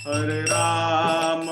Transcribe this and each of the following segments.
Hare Hare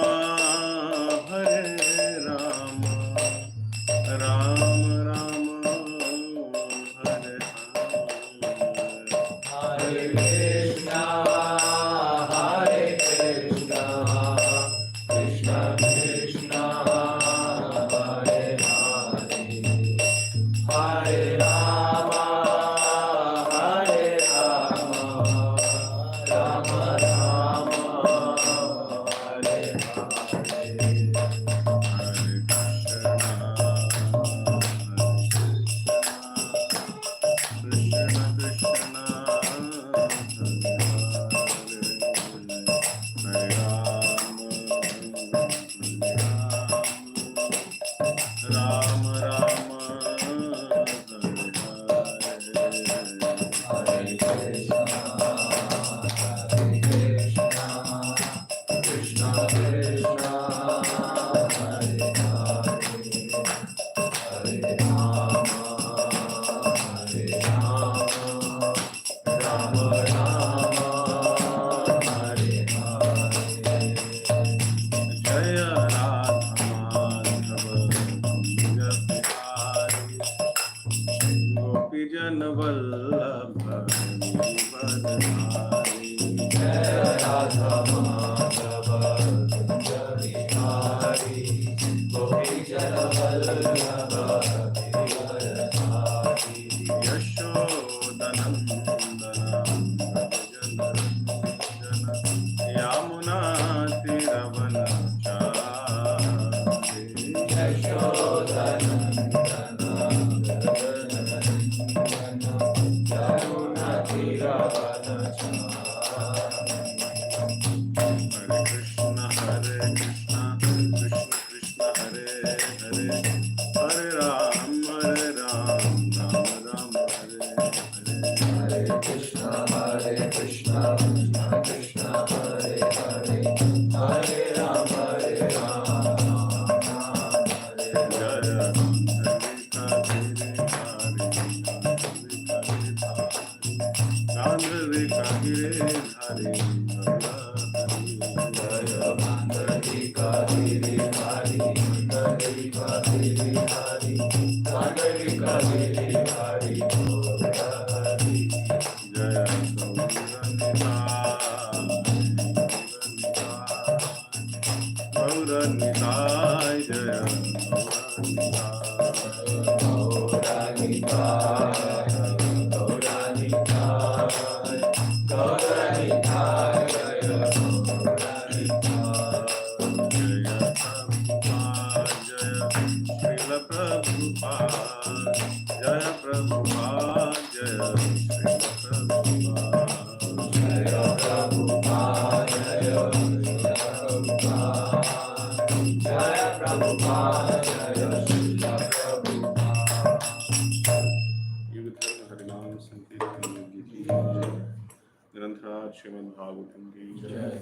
Shrimad Bhagavatam की जय।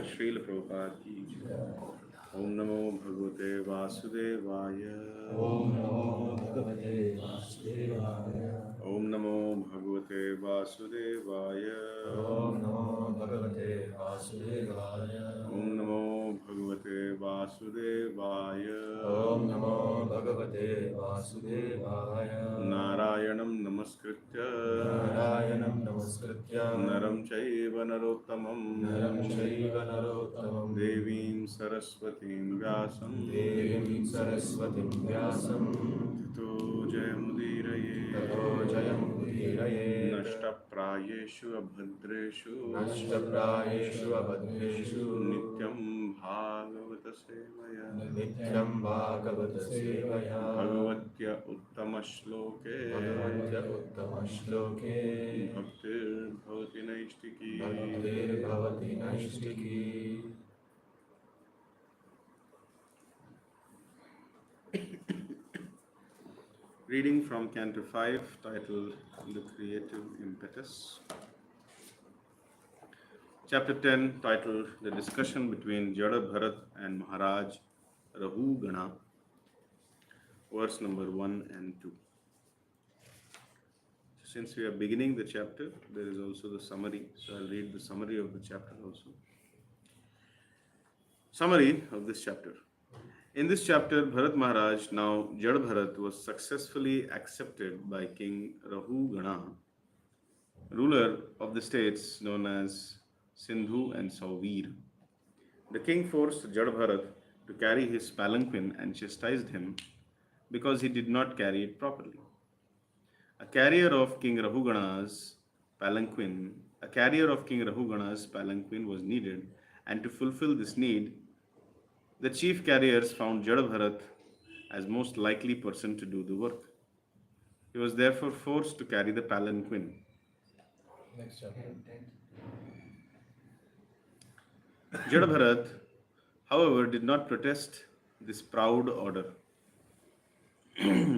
श्रील प्रभुपाद की जय। ओम नमो भगवते वासुदेवाय। ओम नमो भगवते वासुदेवाय। ओम नमो भगवते वासुदेवाय। ओम नमो भगवते वासुदेवाय। ओम नमो भगवते वासुदेवाय। ओम नमो भगवते वासुदेवाय। नारायणं नमस्कृत्य नरं चैव नरोत्तमं देवीं सरस्वतीं व्यासं ततो जयमुदीरये नष्टप्रायेषु अभद्रेषु नित्यं भागवत सेवया भगवत्य उत्तमश्लोके भक्तिर्भवति नैष्टिकी। Reading from Canto 5, titled The Creative Impetus. Chapter 10, titled The Discussion Between Jada Bharat and Maharaj Rahugana, verse number 1 and 2. Since we are beginning the chapter, there is also the summary. So I'll read the summary of the chapter also. Summary of this chapter. In this chapter, Bharat Maharaj, now Jada Bharat, was successfully accepted by King Rahugana, ruler of the states known as Sindhu and Sauvir. The king forced Jada Bharat to carry his palanquin and chastised him because he did not carry it properly. A carrier of King Rahugana's palanquin was needed, and to fulfill this need, the chief carriers found Jada Bharat as most likely person to do the work. He was therefore forced to carry the palanquin. Next chapter. Jada Bharat, however, did not protest this proud order,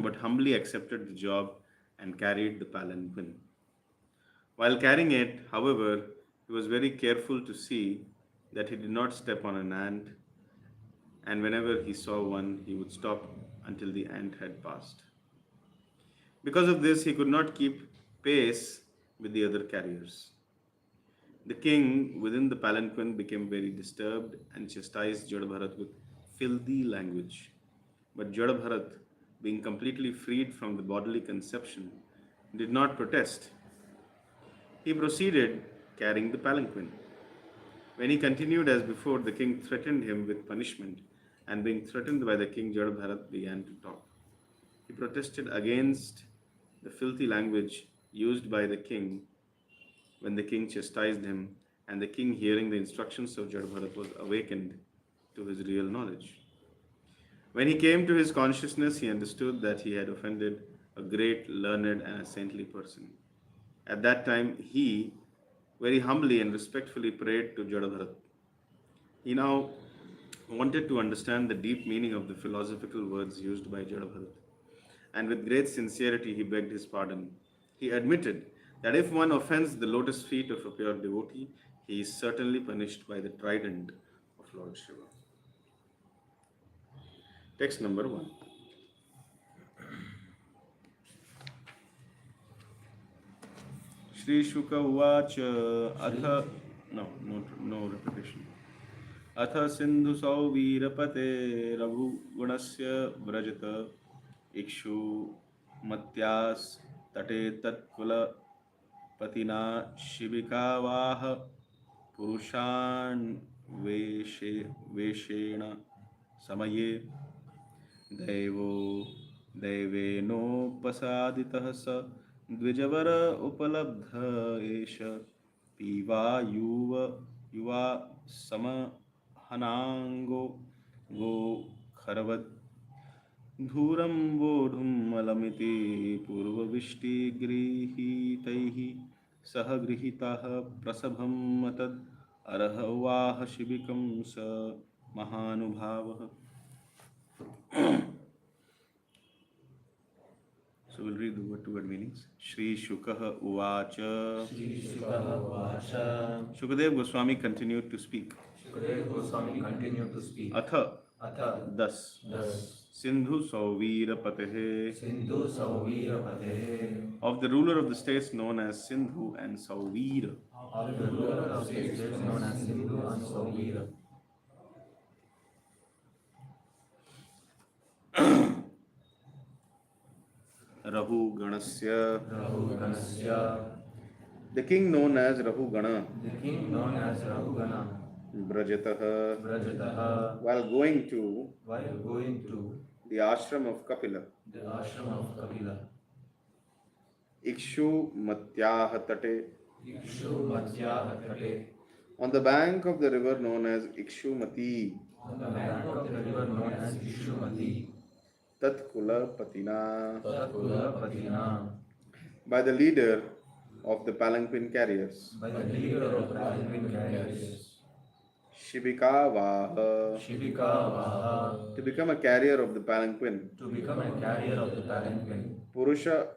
but humbly accepted the job and carried the palanquin. While carrying it, however, he was very careful to see that he did not step on an ant, and whenever he saw one, he would stop until the ant had passed. Because of this, he could not keep pace with the other carriers. The king within the palanquin became very disturbed and chastised Jada Bharat with filthy language. But Jada Bharat, being completely freed from the bodily conception, did not protest. He proceeded carrying the palanquin. When he continued as before, the king threatened him with punishment, and being threatened by the king, Jada Bharat began to talk. He protested against the filthy language used by the king when the king chastised him, and the king, hearing the instructions of Jada Bharat, was awakened to his real knowledge. When he came to his consciousness, he understood that he had offended a great, learned, and a saintly person. At that time, he very humbly and respectfully prayed to Jada Bharat. He now wanted to understand the deep meaning of the philosophical words used by Jada Bharat, and with great sincerity he begged his pardon. He admitted that if one offends the lotus feet of a pure devotee, he is certainly punished by the trident of Lord Shiva. Text number 1. Shri Shuka Uvacha Atha no repetition. Atha Sindhu Sauvirapate Raghugunasya Vrajata Ikshu मत्यास तटे तत्कुलपतिना शिबिकावाह पुरुषान् वेशेण समये दैवो दैवेनोपसादितः स द्विजवर उपलब्ध एष पीवा युवा समहनांगो गो खरवत् धूरं वोढुमलमिति पूर्वविष्टिगृहीतैः सह गृहीतः प्रसभं मतद् अर्हवाह शिबिकं स महानुभावः. So we'll read the word to word meanings. Shri Shukah Uvacha. Shri Sukha Vacha. Shukadev Goswami continued to speak. Sukadeva Goswami continued to speak. Atha Atha Das Das Sindhu Sauvira Patehe, Sindhu Sauvira Pate. of the ruler of the states known as Sindhu and Sauvira. Of the ruler of states known as Sindhu and Sauvira. Rahu Ganasya, Rahu Ganasya. the king known as Rahu Gana, The king known as Rahugana. Brajataha, Brajataha. while going to While going to the ashram of Kapila, the ashram of Kapila. Ikshu Matyah Tate, Ikshu Madhya Kate. on the bank of the river known as Ikshumati, On the bank of the river known as Ishumati. Tatkula Patina, Tatkula Patina. by the leader of the palanquin carriers, By the leader of palanquin carriers. Shibika Vaha, Shivika Vaha. to become a carrier of the palanquin, To become a carrier of the palanquin. Purusha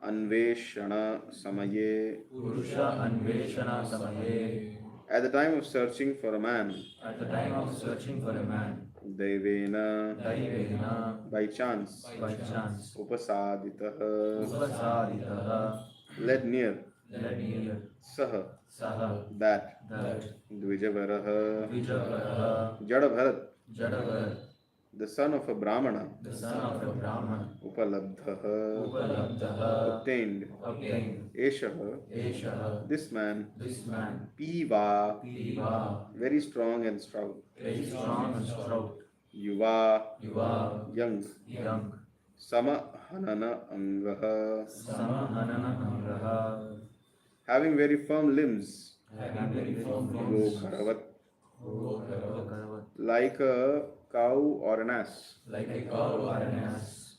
Anveshana Samaye, Purusha Anveshana Samaye. at the time of searching for a man, At the time of searching for a man. Devena, Daivena. by chance, By chance. Upasaditaha, Upasaditaha. led near, Led near. Saha, Saha. that, That. Dvijavaraha, Vijavaraha. Jadabharat, Jadavarat. the son of a Brahmana, The son of a Brahman. Upalabdhaha, Upalabdhaha. obtained, Obtained. Eshaha, Eshaha. this man, This man. Piva, Piva. very strong and stout, Very strong and stout. Yuva, Yuva. young, Young. Samahanana Angaha, Samahanana Angraha. having very firm limbs, Having very firm Go limbs. Kharavat, Gokaravat. like a cow or an ass, Like a cow or an ass.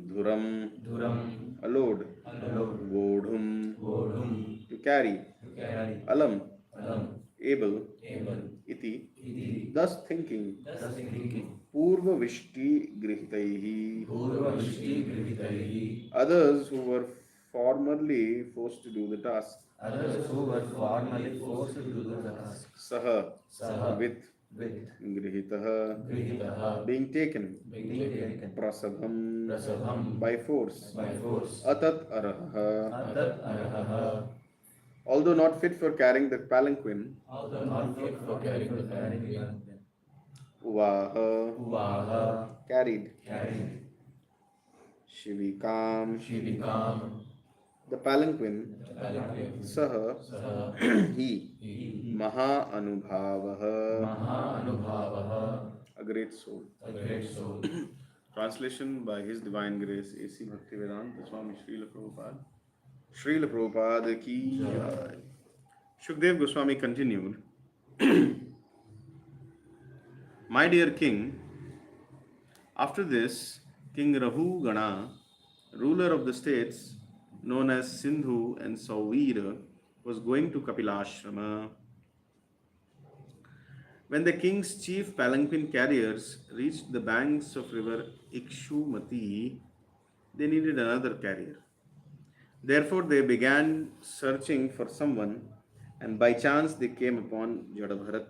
Dhuram, Duram. a load, Alone. Vodhum, Vodum. to carry, To carry. Alam, Alam. able, Able. iti, Iti. thus thinking, Thus thinking. Purva Vishti Grihitaihi, Purva Vishti Grihitaihi. others who were formerly forced to do the task, Others who were formerly forced to do the task. Saha, Saha. with With. Grihitaha, Grihitaha. being taken, Being taken. Prasabham, Prasabham. by force, By force. Atat Araha, Atat Arahaha. although not fit for carrying the palanquin, Although not fit for carrying the palanquin. Uvaha, Uvaha. carried, Carried. Shivikam, Shivikam. the palanquin, Palanquin. Saha, Saha. he, He. Maha Anubhavaha, Maha Anubhavaha. a great soul. A great soul. Translation by His Divine Grace A.C. Bhaktivedanta Swami Srila Prabhupada. Srila Prabhupada ki jai. Shukdev Goswami continued, my dear king, after this, King Rahu Gana, ruler of the states known as Sindhu and Sauvira, was going to Kapilashrama. When the king's chief palanquin carriers reached the banks of river Ikshumati, they needed another carrier. Therefore, they began searching for someone, and by chance they came upon Jadabharat.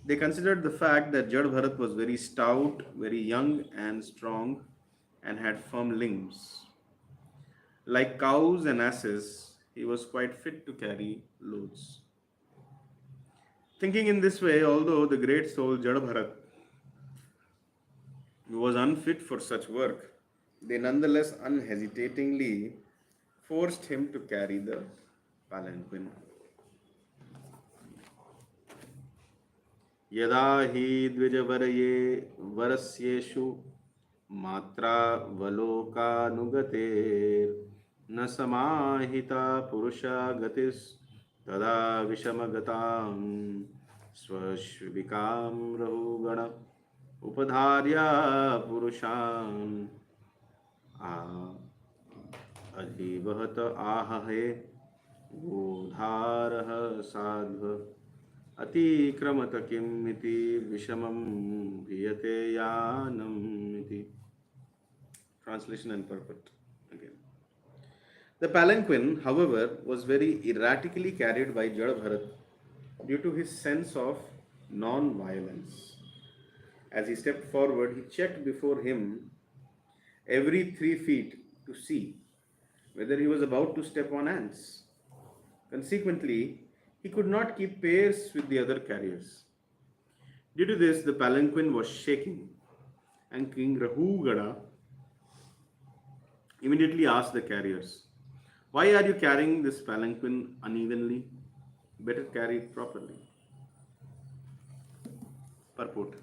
They considered the fact that Jadabharat was very stout, very young and strong, and had firm limbs. Like cows and asses, he was quite fit to carry loads. Thinking in this way, although the great soul Jadabharat was unfit for such work, they nonetheless unhesitatingly forced him to carry the palanquin. यदा हि द्विजवरये वरस्येषु मात्रावलोकानुगतेर्न समाहिता पुरुषा गतिस्तदा विषमगतां स्वश्विकां रहुगण उपधार्या पुरुषान् आ अधिवहत आहहे गोधारः साध्व अतिक्रमत किम् इति विषमं भियते यानम् इति. Translation and purport again. The palanquin, however, was very erratically carried by Jada Bharat due to his sense of non-violence. As he stepped forward, he checked before him every 3 feet to see whether he was about to step on ants. Consequently, he could not keep pace with the other carriers. Due to this, the palanquin was shaking, and King Rahugada immediately asked the carriers, "Why are you carrying this palanquin unevenly? Better carry it properly." Purport.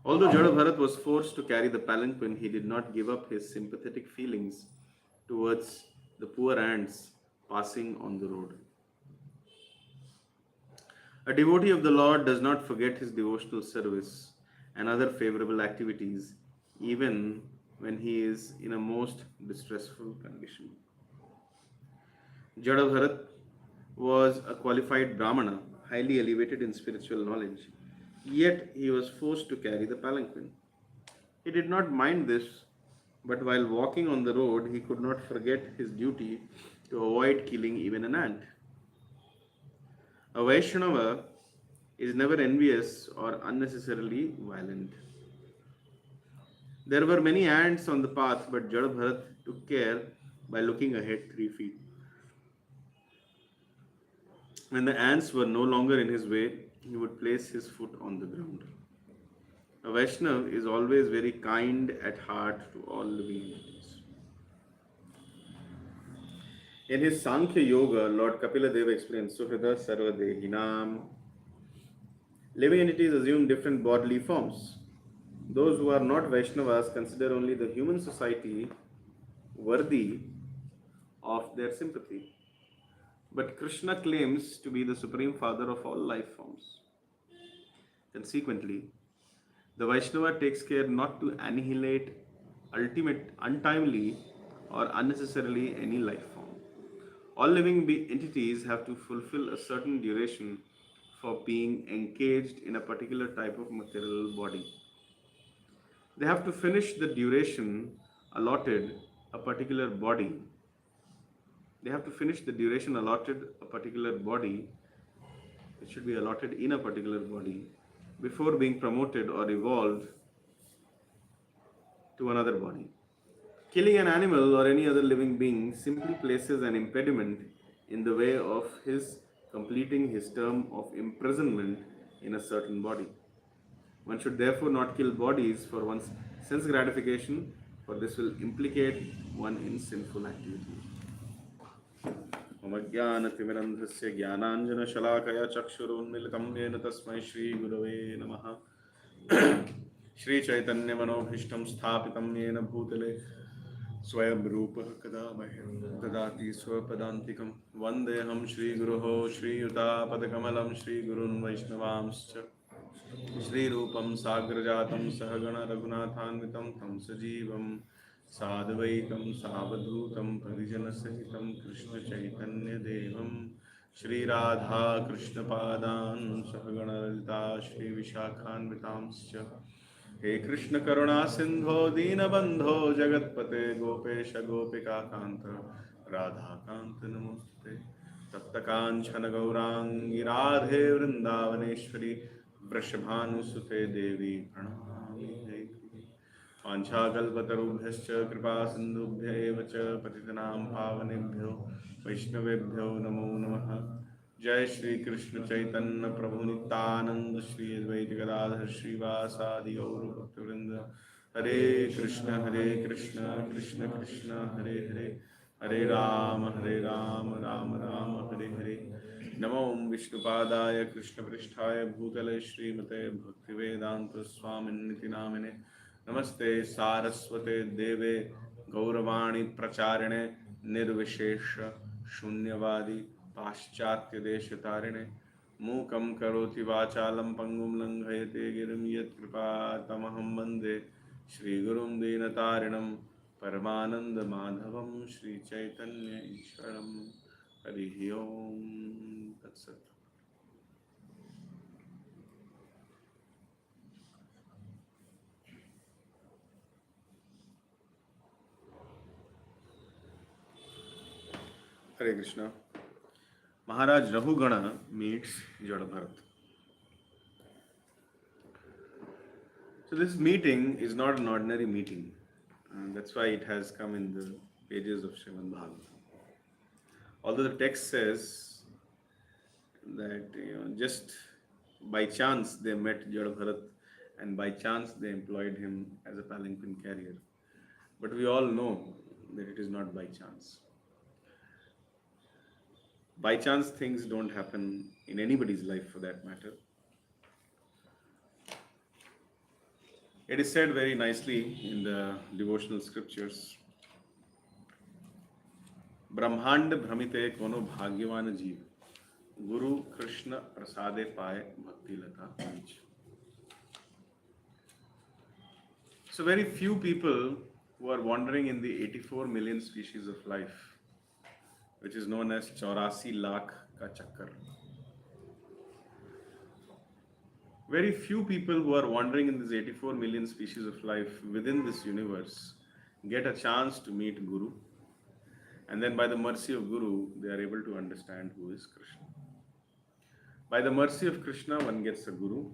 Although Jada Bharat was forced to carry the palanquin, he did not give up his sympathetic feelings towards the poor ants passing on the road. A devotee of the Lord does not forget his devotional service and other favorable activities, even when he is in a most distressful condition. Jada Bharat was a qualified Brahmana, highly elevated in spiritual knowledge, yet he was forced to carry the palanquin. He did not mind this, but while walking on the road, he could not forget his duty to avoid killing even an ant. A Vaishnava is never envious or unnecessarily violent. There were many ants on the path, but Jada Bharat took care by looking ahead 3 feet. When the ants were no longer in his way, he would place his foot on the ground. A Vaishnava is always very kind at heart to all living entities. In his Sankhya Yoga, Lord Kapila Deva explains, Suhrida Sarva Dehinam. Living entities assume different bodily forms. Those who are not Vaishnavas consider only the human society worthy of their sympathy. But Krishna claims to be the Supreme Father of all life forms. Consequently, the Vaishnava takes care not to annihilate untimely or unnecessarily any life form. All living entities have to fulfill a certain duration for being engaged in a particular type of material body. They have to finish the duration allotted a particular body. They have to finish the duration allotted a particular body. It should be allotted in a particular body before being promoted or evolved to another body. Killing an animal or any other living being simply places an impediment in the way of his completing his term of imprisonment in a certain body. One should therefore not kill bodies for one's sense gratification, for this will implicate one in sinful activity. ममज्ञानतिमिरन्धस्य ज्ञानाञ्जनशलाकया चक्षुरुन्मिलितं येन तस्मै श्रीगुरवे नमः। श्रीचैतन्यमनोभीष्टं स्थापितं येन भूतले स्वयं रूपः कदा मह्यं ददाति स्वपदान्तिकं। वन्देऽहं श्रीगुरोः श्रीयुतापदकमलं श्रीगुरून् वैष्णवांश्च श्रीरूपं साग्रजातं सहगण रघुनाथान्वितं तं सजीवं साद्वैतं सावधूतं परिजनसहितं कृष्णचैतन्यदेवं श्रीराधा कृष्णपादान् सहगण ललिता श्रीविशाखान्वितांश्च। हे कृष्ण करुणा सिंधो दीनबंधो जगतपते गोपेश गोपिकाकांत राधाकांत नमोस्तुते। तप्तकांचन गौरांगी राधे वृंदावनेश्वरी वृषभानुसुते देवी प्रणमामि हरिप्रिये। वाञ्छाकल्पतरुभ्यश्च कृपा सिन्धुभ्य एव च पतितनां पावनेभ्यो वैष्णवेभ्यो नमो नमः। जय श्री कृष्ण चैतन्य प्रभु नित्यानंद श्री अद्वैत गदाधर श्रीवासादि गौर भक्तवृंद। हरे कृष्ण कृष्ण कृष्ण हरे हरे, हरे राम राम राम हरे हरे। नमो विष्णुपादाय कृष्णपृष्ठाय भूतले श्रीमते भक्तिवेदांत स्वामिन्निति नामिने। नमस्ते सारस्वते देवे गौरवाणी प्रचारिणे निर्विशेष शून्यवादी पाश्चात्य देश तारिणे। मूकं करोति वाचालं पंगुं लंघयते गिरिं यत्कृपातमहं वन्दे श्रीगुरुं दीनतारिणं परमानंद माधवं श्रीचैतन्य ईश्वरं। हरि ओम तत्सत्। Hare Krishna. Maharaj Rahugana meets Jada Bharat. So this meeting is not an ordinary meeting. That's why it has come in the pages of Srimad Bhagavatam. Although the text says that just by chance they met Jada Bharat and by chance they employed him as a palanquin carrier. But we all know that it is not by chance. By chance things don't happen in anybody's life for that matter. It is said very nicely in the devotional scriptures, ब्रह्मांड भ्रमिते कोनो भाग्यवान जीव, Guru Krishna Prasade Paye Bhakti Lata Beach. So very few people who are wandering in the 84 million species of life, which is known as 84 lakh ka chakkar. Very few people who are wandering in this 84 million species of life within this universe get a chance to meet Guru, and then by the mercy of Guru, they are able to understand who is Krishna. By the mercy of Krishna, one gets a Guru,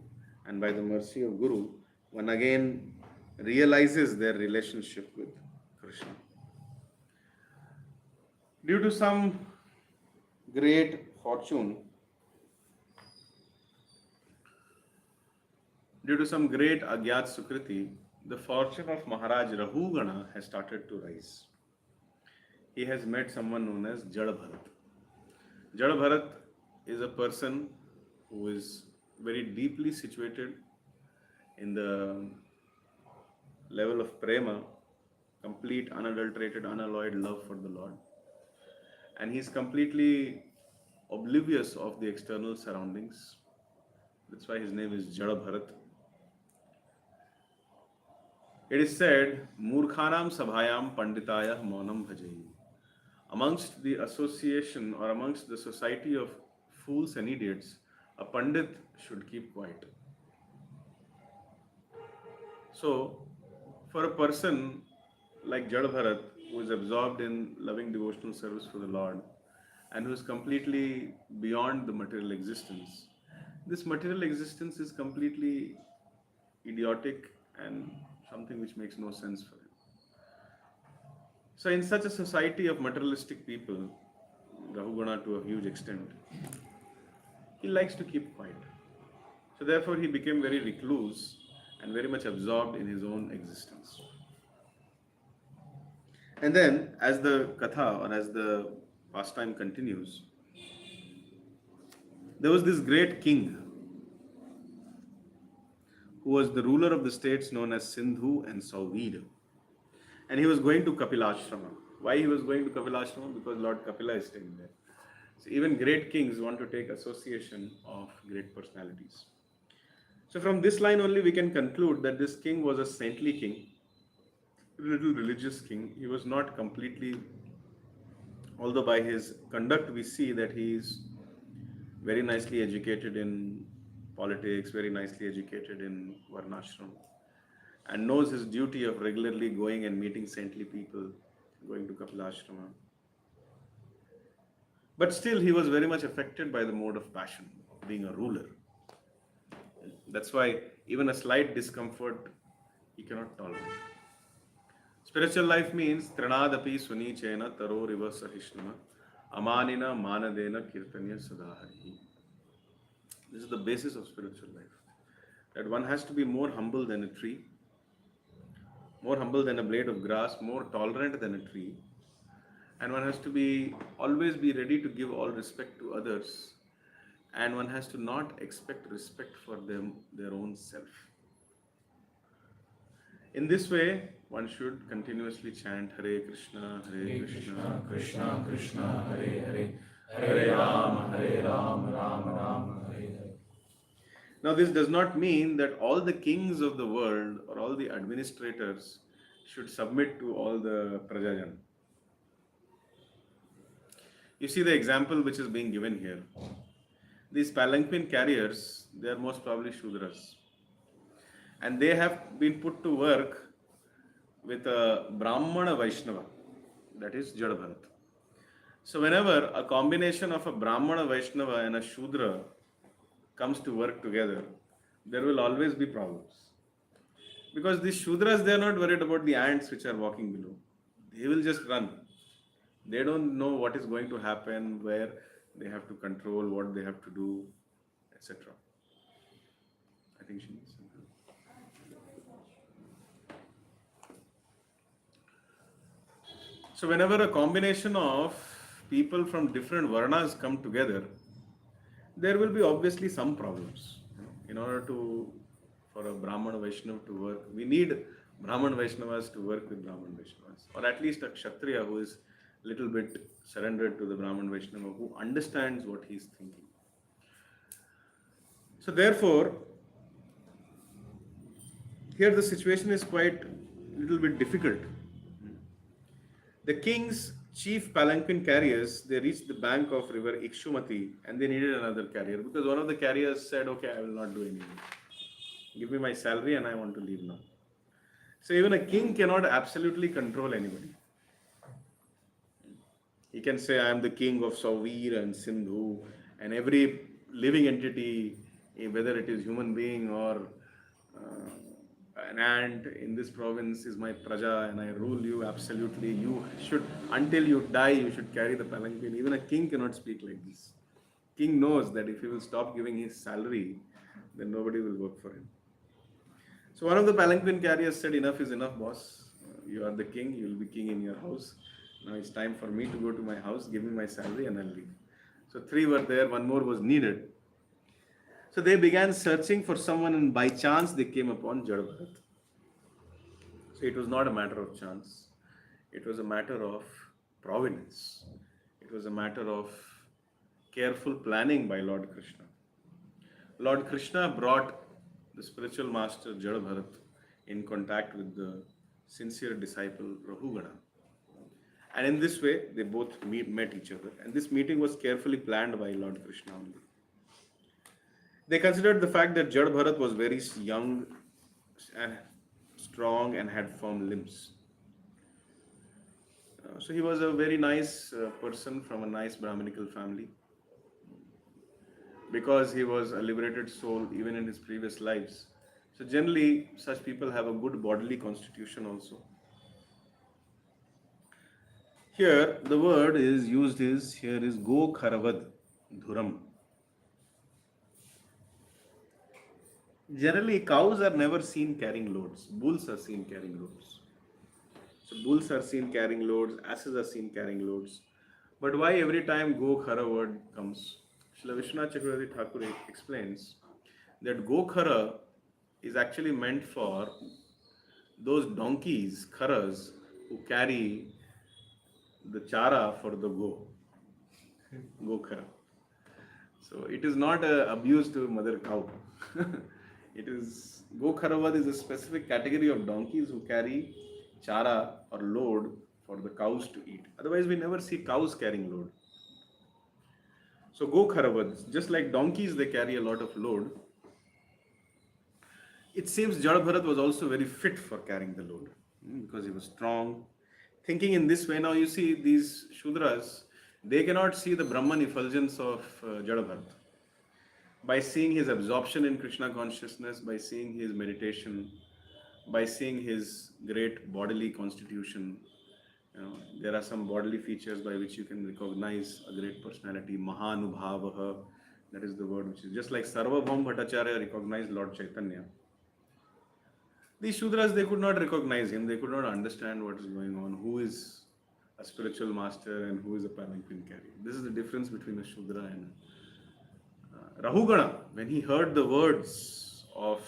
and by the mercy of Guru, one again realizes their relationship with Krishna. Due to some great fortune, due to some great Agyat Sukriti, the fortune of Maharaj Rahugana has started to rise. He has met someone known as Jada Bharat. Jada Bharat is a person who is very deeply situated in the level of prema, complete, unadulterated, unalloyed love for the Lord. And he is completely oblivious of the external surroundings. That's why his name is Jada Bharat. It is said, Murkhanam Sabhayam Panditaya Maunam Bhajayi. Amongst the association or amongst the society of fools and idiots, a Pandit should keep quiet. So, for a person like Jada Bharat, who is absorbed in loving devotional service for the Lord and who is completely beyond the material existence, this material existence is completely idiotic and something which makes no sense for him. So, in such a society of materialistic people, Rahugana to a huge extent, he likes to keep quiet. So, therefore, he became very recluse and very much absorbed in his own existence. And then, as the katha or as the pastime continues, there was this great king who was the ruler of the states known as Sindhu and Sauvir. And he was going to Kapilashrama. Why he was going to Kapilashrama? Because Lord Kapila is staying there. So even great kings want to take association of great personalities. So from this line only we can conclude that this king was a saintly king, little religious king. He was not completely, although by his conduct we see that he is very nicely educated in politics, very nicely educated in Varnashram, and knows his duty of regularly going and meeting saintly people, going to Kapilashrama. But still, he was very much affected by the mode of passion, being a ruler. That's why even a slight discomfort he cannot tolerate. Spiritual life means Tranadapi Sunichena Taro Riva Sahishnama Amanina manadena kirtanya sadahari. This is the basis of spiritual life. That one has to be more humble than a tree, more humble than a blade of grass, more tolerant than a tree, and one has to be always be ready to give all respect to others, and one has to not expect respect for them their own self. In this way, one should continuously chant Hare Krishna, Hare Hare Krishna, Krishna, Krishna Krishna Krishna, Krishna, Hare Hare Hare, Hare, Hare Hare Rama, Rama, Hare Hare Rama, Rama, Rama Rama Rama, Rama, Hare Hare Hare. Hare. Now, this does not mean that all the kings of the world or all the administrators should submit to all the Prajajan. You see the example which is being given here. These palanquin carriers, they are most probably Shudras. And they have been put to work with a Brahmana Vaishnava, that is Jadabharat. So, whenever a combination of a Brahmana Vaishnava and a Shudra comes to work together, there will always be problems. Because these Shudras, they are not worried about the ants which are walking below. They will just run. They don't know what is going to happen, where they have to control, what they have to do, etc. I think she needs something. So, whenever a combination of people from different varnas come together, there will be obviously some problems. In order to, for a Brahman Vaishnava to work, we need Brahman Vaishnavas to work with Brahman Vaishnavas, or at least a Kshatriya who is little bit surrendered to the Brahman Vaishnava, who understands what he is thinking. So therefore, here the situation is quite little bit difficult. The king's chief palanquin carriers, they reached the bank of river Ikshumati and they needed another carrier because one of the carriers said, okay, I will not do anything. Give me my salary and I want to leave now. So even a king cannot absolutely control anybody. He can say, I am the king of Sauvir and Sindhu, and every living entity, whether it is human being or an ant in this province is my praja and I rule you absolutely. You should, until you die, you should carry the palanquin. Even a king cannot speak like this. King knows that if he will stop giving his salary, then nobody will work for him. So one of the palanquin carriers said, enough is enough, boss. You are the king, you will be king in your house. Now it's time for me to go to my house, give me my salary and I'll leave. So three were there, one more was needed. So they began searching for someone and by chance they came upon Jadabharat. So it was not a matter of chance. It was a matter of providence. It was a matter of careful planning by Lord Krishna. Lord Krishna brought the spiritual master Jadabharat in contact with the sincere disciple Rahugana. And in this way, they both met each other. And this meeting was carefully planned by Lord Krishna only. They considered the fact that Jad Bharat was very young and strong and had firm limbs. So he was a very nice person from a nice Brahminical family. Because he was a liberated soul even in his previous lives. So generally, such people have a good bodily constitution also. Here, the word is used here is go kharavad dhuram. Generally, cows are never seen carrying loads. Bulls are seen carrying loads. So bulls are seen carrying loads, asses are seen carrying loads. But why every time go khara word comes? Srila Vishwanath Chakravarti Thakur explains that go khara is actually meant for those donkeys, kharas, who carry the chara for the go khara. So it is not a abuse to mother cow. It is go kharavad is a specific category of donkeys who carry chara or load for the cows to eat. Otherwise, we never see cows carrying load. So go kharavad, just like donkeys, they carry a lot of load. It seems Jada Bharat was also very fit for carrying the load because he was strong. Thinking in this way, now you see these Shudras, they cannot see the Brahman effulgence of Jada Bharat. By seeing his absorption in Krishna consciousness, by seeing his meditation, by seeing his great bodily constitution, There are some bodily features by which you can recognize a great personality. Mahanubhavaha, that is the word which is just like Sarvabhaum Bhattacharya recognized Lord Chaitanya. These Shudras, they could not recognize him, they could not understand what is going on, who is a spiritual master and who is a palanquin carrier. This is the difference between a Shudra and Rahugana. When he heard the words of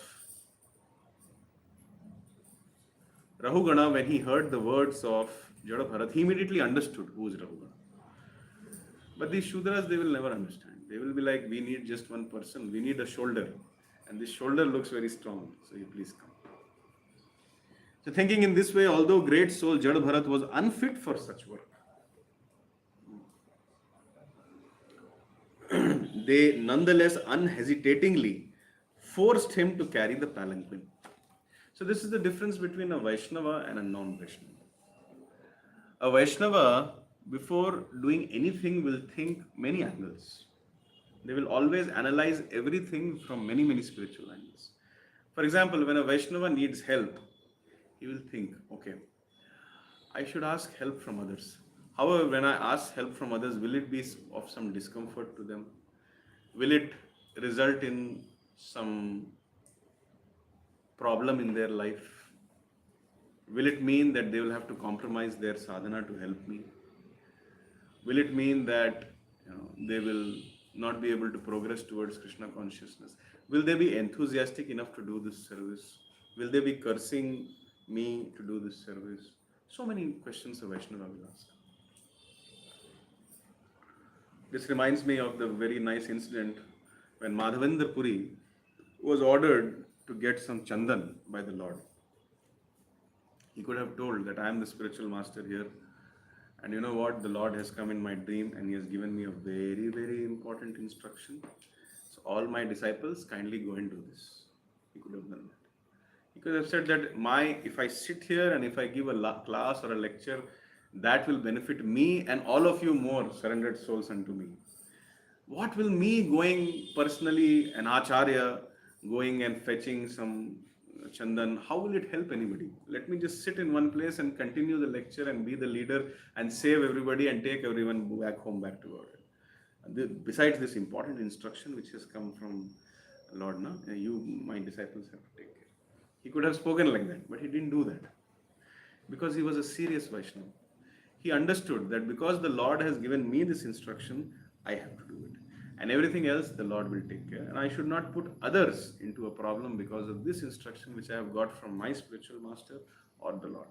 Rahugana, when he heard the words of Jada Bharat, he immediately understood who is Rahugana. But these Shudras, they will never understand. They will be like, we need just one person, we need a shoulder. And this shoulder looks very strong, so you please come. So thinking in this way, although great soul Jada Bharat was unfit for such work, they nonetheless unhesitatingly forced him to carry the palanquin. So this is the difference between a Vaishnava and a non-Vaishnava. A Vaishnava, before doing anything, will think many angles. They will always analyze everything from many, many spiritual angles. For example, when a Vaishnava needs help, he will think, okay, I should ask help from others. However, when I ask help from others, will it be of some discomfort to them? Will it result in some problem in their life? Will it mean that they will have to compromise their sadhana to help me? Will it mean that they will not be able to progress towards Krishna consciousness? Will they be enthusiastic enough to do this service? Will they be cursing me to do this service? So many questions a Vaishnava will ask. This reminds me of the very nice incident when Madhavendra Puri was ordered to get some chandan by the Lord. He could have told that I am the spiritual master here, and you know what, the Lord has come in my dream and he has given me a very, very important instruction. So all my disciples, kindly go and do this. He could have done that. He could have said that if I sit here and if I give a class or a lecture, that will benefit me and all of you more surrendered souls unto me. What will me going personally, an acharya, going and fetching some chandan, how will it help anybody? Let me just sit in one place and continue the lecture and be the leader and save everybody and take everyone back home, back to God. Besides this important instruction which has come from Lord, you, my disciples, have to take care. He could have spoken like that, but he didn't do that because he was a serious Vaishnava. He understood that because the Lord has given me this instruction, I have to do it. And everything else, the Lord will take care. And I should not put others into a problem because of this instruction which I have got from my spiritual master or the Lord.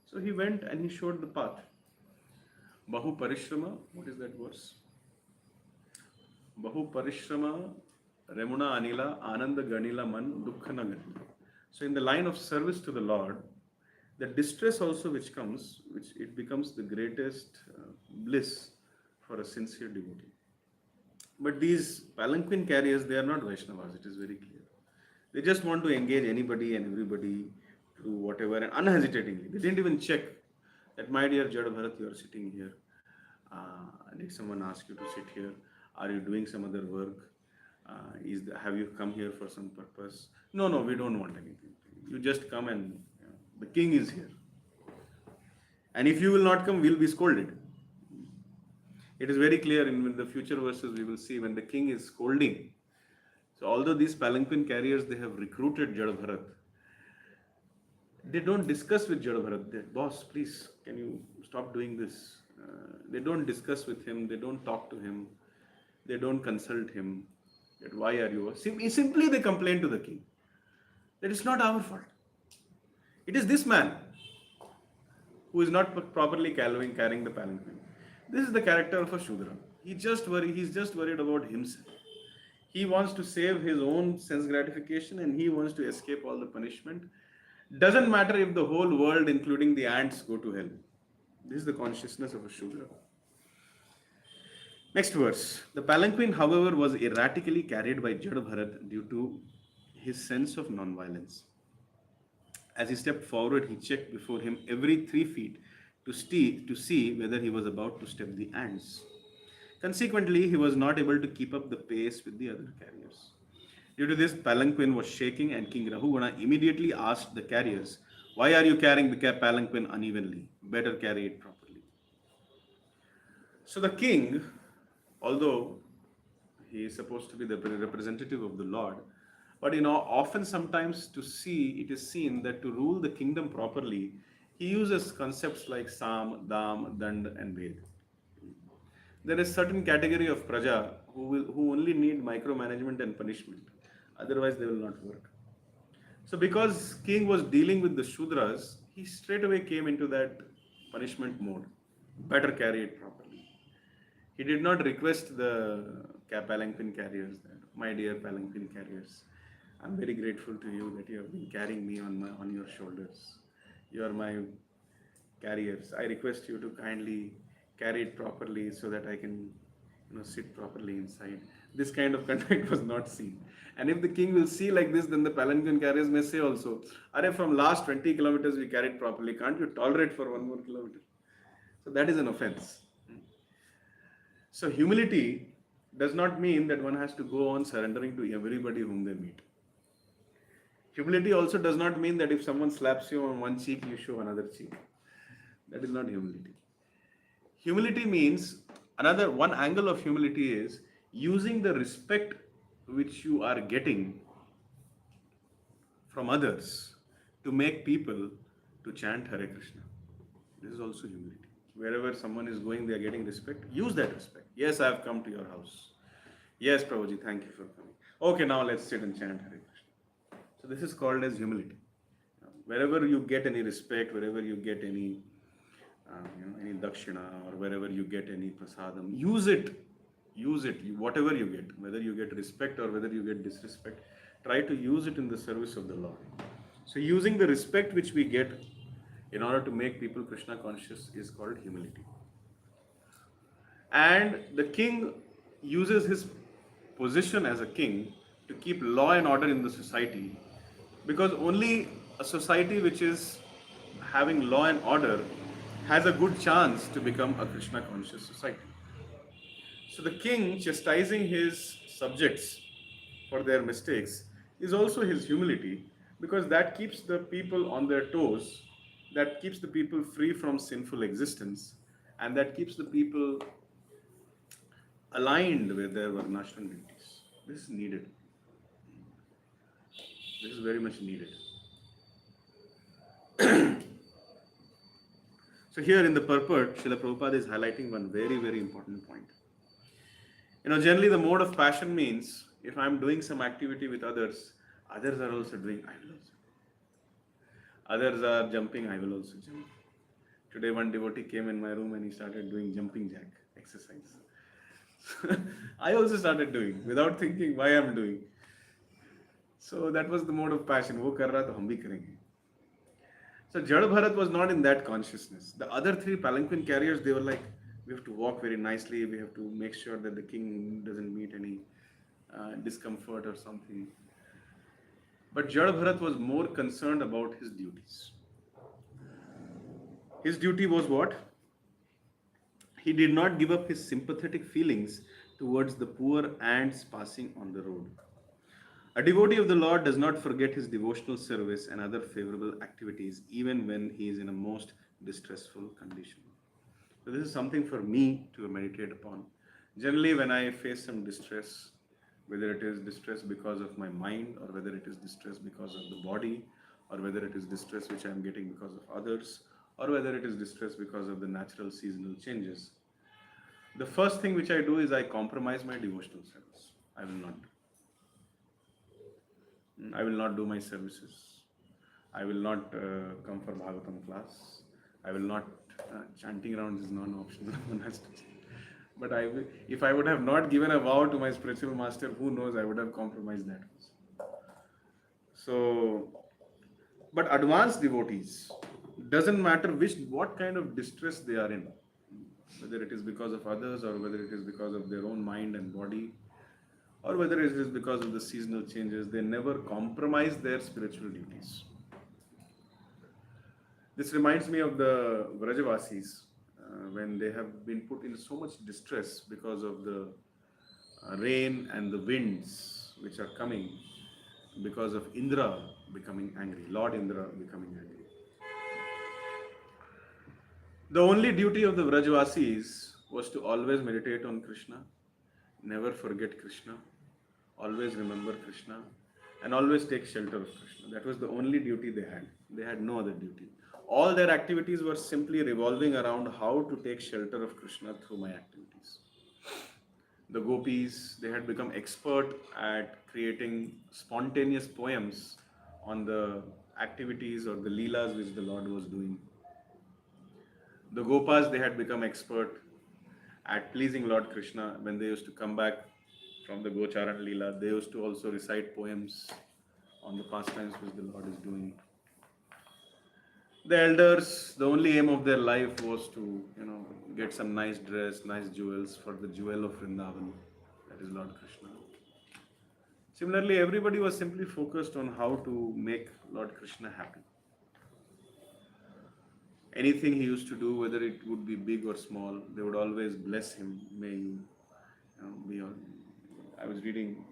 So he went and he showed the path. Bahu Parishrama, what is that verse? Bahu Parishrama, Remuna Anila, Ananda Ganila Man, Dukkhana Ganila. So in the line of service to the Lord, the distress also which comes, which it becomes the greatest bliss for a sincere devotee. But these palanquin carriers, they are not Vaishnavas, it is very clear. They just want to engage anybody and everybody to whatever, and unhesitatingly. They didn't even check that, my dear Jada Bharat, you are sitting here. Did someone ask you to sit here? Are you doing some other work? Have you come here for some purpose? No, we don't want anything. You just come and the king is here. And if you will not come, we'll be scolded. It is very clear in the future verses we will see when the king is scolding. So although these palanquin carriers, they have recruited Jada Bharat, they don't discuss with Jada Bharat. They, boss, please, can you stop doing this? They don't discuss with him. They don't talk to him. They don't consult him. That why are you? Simply they complain to the king. That it's not our fault. It is this man who is not properly carrying the palanquin. This is the character of a Shudra. He's just worried about himself. He wants to save his own sense gratification and he wants to escape all the punishment. Doesn't matter if the whole world, including the ants, go to hell. This is the consciousness of a Shudra. Next verse. The palanquin, however, was erratically carried by Jada Bharat due to his sense of non-violence. As he stepped forward, he checked before him every 3 feet to see whether he was about to step the ants. Consequently, he was not able to keep up the pace with the other carriers. Due to this, palanquin was shaking and King Rahugana immediately asked the carriers, why are you carrying the palanquin unevenly? Better carry it properly. So the king, although he is supposed to be the representative of the Lord, but often sometimes it is seen that to rule the kingdom properly, he uses concepts like Sam, Dam, Dand, and Ved. There is certain category of praja who only need micromanagement and punishment. Otherwise, they will not work. So, because king was dealing with the Shudras, he straight away came into that punishment mode. Better carry it properly. He did not request the palanquin carriers that, my dear palanquin carriers, I'm very grateful to you that you have been carrying me on your shoulders. You are my carriers. I request you to kindly carry it properly so that I can sit properly inside. This kind of conduct was not seen. And if the king will see like this, then the palanquin carriers may say also, Are from last 20 kilometers we carried properly. Can't you tolerate for 1 more kilometer? So that is an offense. So humility does not mean that one has to go on surrendering to everybody whom they meet. Humility also does not mean that if someone slaps you on one cheek, you show another cheek. That is not humility. Humility means another one angle of humility is using the respect which you are getting from others to make people to chant Hare Krishna. This is also humility. Wherever someone is going, they are getting respect. Use that respect. Yes, I have come to your house. Yes, Prabhuji, thank you for coming. Okay, now let's sit and chant Hare Krishna. So this is called as humility. Wherever you get any respect, wherever you get any dakshina, or wherever you get any prasadam, use it. Use it. Whatever you get, whether you get respect or whether you get disrespect, try to use it in the service of the Lord. So using the respect which we get in order to make people Krishna conscious is called humility. And the king uses his position as a king to keep law and order in the society, because only a society which is having law and order has a good chance to become a Krishna conscious society. So the king chastising his subjects for their mistakes is also his humility, because that keeps the people on their toes, that keeps the people free from sinful existence, and that keeps the people aligned with their varnashram duties. This is needed. This is very much needed. So here in the purport, Srila Prabhupada is highlighting one very, very important point. Generally the mode of passion means if I'm doing some activity with others, others are also doing, I will also. Others are jumping, I will also jump. Today one devotee came in my room and he started doing jumping jack exercise. I also started doing without thinking why I'm doing. So that was the mode of passion. वो कर रहा तो हम भी करेंगे. So Jada Bharat was not in that consciousness. The other three palanquin carriers, they were like, we have to walk very nicely, we have to make sure that the king doesn't meet any discomfort or something. But Jada Bharat was more concerned about his duties. His duty was what? He did not give up his sympathetic feelings towards the poor ants passing on the road. A devotee of the Lord does not forget his devotional service and other favorable activities even when he is in a most distressful condition. So this is something for me to meditate upon. Generally, when I face some distress, whether it is distress because of my mind, or whether it is distress because of the body, or whether it is distress which I am getting because of others, or whether it is distress because of the natural seasonal changes, the first thing which I do is I compromise my devotional service. I will not do. I will not do my services. I will not come for Bhagavatam class. I will not, chanting rounds is non-optional, one has to chant. But if I would have not given a vow to my spiritual master, who knows, I would have compromised that also. So, but advanced devotees, doesn't matter what kind of distress they are in, whether it is because of others or whether it is because of their own mind and body, or whether it is because of the seasonal changes, they never compromise their spiritual duties. This reminds me of the Vrajavasis, when they have been put in so much distress because of the rain and the winds which are coming, because of Indra becoming angry, Lord Indra becoming angry. The only duty of the Vrajavasis was to always meditate on Krishna, never forget Krishna, always remember Krishna, and always take shelter of Krishna. That was the only duty they had. They had no other duty. All their activities were simply revolving around how to take shelter of Krishna through my activities. The gopis, they had become expert at creating spontaneous poems on the activities or the leelas which the Lord was doing. The gopas, they had become expert at pleasing Lord Krishna. When they used to come back from the Gocharan Leela, they used to also recite poems on the pastimes which the Lord is doing. The elders, the only aim of their life was to, get some nice dress, nice jewels for the jewel of Vrindavan, that is Lord Krishna. Similarly, everybody was simply focused on how to make Lord Krishna happy. Anything he used to do, whether it would be big or small, they would always bless him. May you, be all. I was reading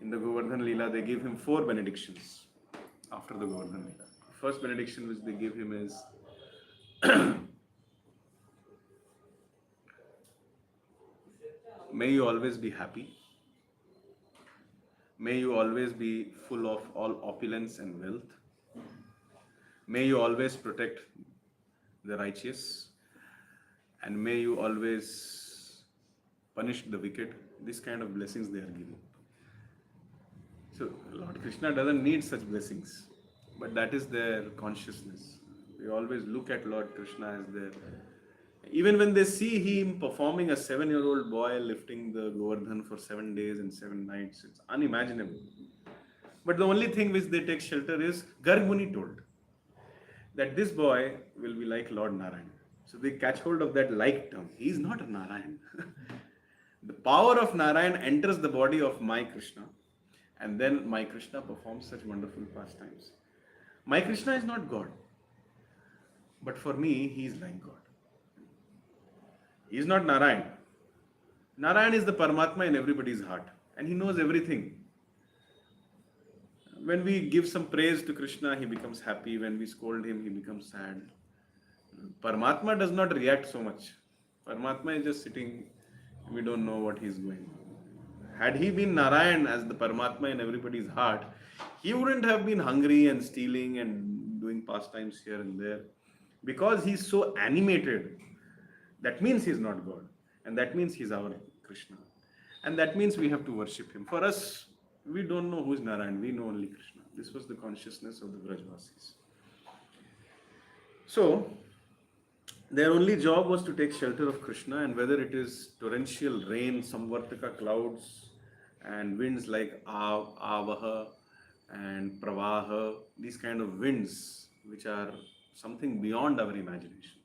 in the Govardhan Leela, they give him 4 benedictions after the Govardhan Leela. First benediction which they give him is may you always be happy. May you always be full of all opulence and wealth. May you always protect the righteous. And may you always punish the wicked. These kind of blessings they are giving. So Lord Krishna doesn't need such blessings, but that is their consciousness. They always look at Lord Krishna as their... Even when they see him performing a 7-year-old boy lifting the Govardhan for 7 days and 7 nights, it's unimaginable. But the only thing which they take shelter is, Garg Muni told that this boy will be like Lord Narayan. So they catch hold of that like term. He is not a Narayan. The power of Narayan enters the body of my Krishna, and then my Krishna performs such wonderful pastimes. My Krishna is not God, but for me, he is like God. He is not Narayan. Narayan is the Paramatma in everybody's heart, and he knows everything. When we give some praise to Krishna, he becomes happy. When we scold him, he becomes sad. Paramatma does not react so much. Paramatma is just sitting, we don't know what he's going. Had he been Narayan as the Paramatma in everybody's heart, he wouldn't have been hungry and stealing and doing pastimes here and there. Because he's so animated, that means he's not God. And that means he's our Krishna. And that means we have to worship him. For us, we don't know who is Narayan, we know only Krishna. This was the consciousness of the Brajvasis. So, their only job was to take shelter of Krishna, and whether it is torrential rain, samvartaka clouds, and winds like Avaha and Pravaha, these kind of winds which are something beyond our imagination.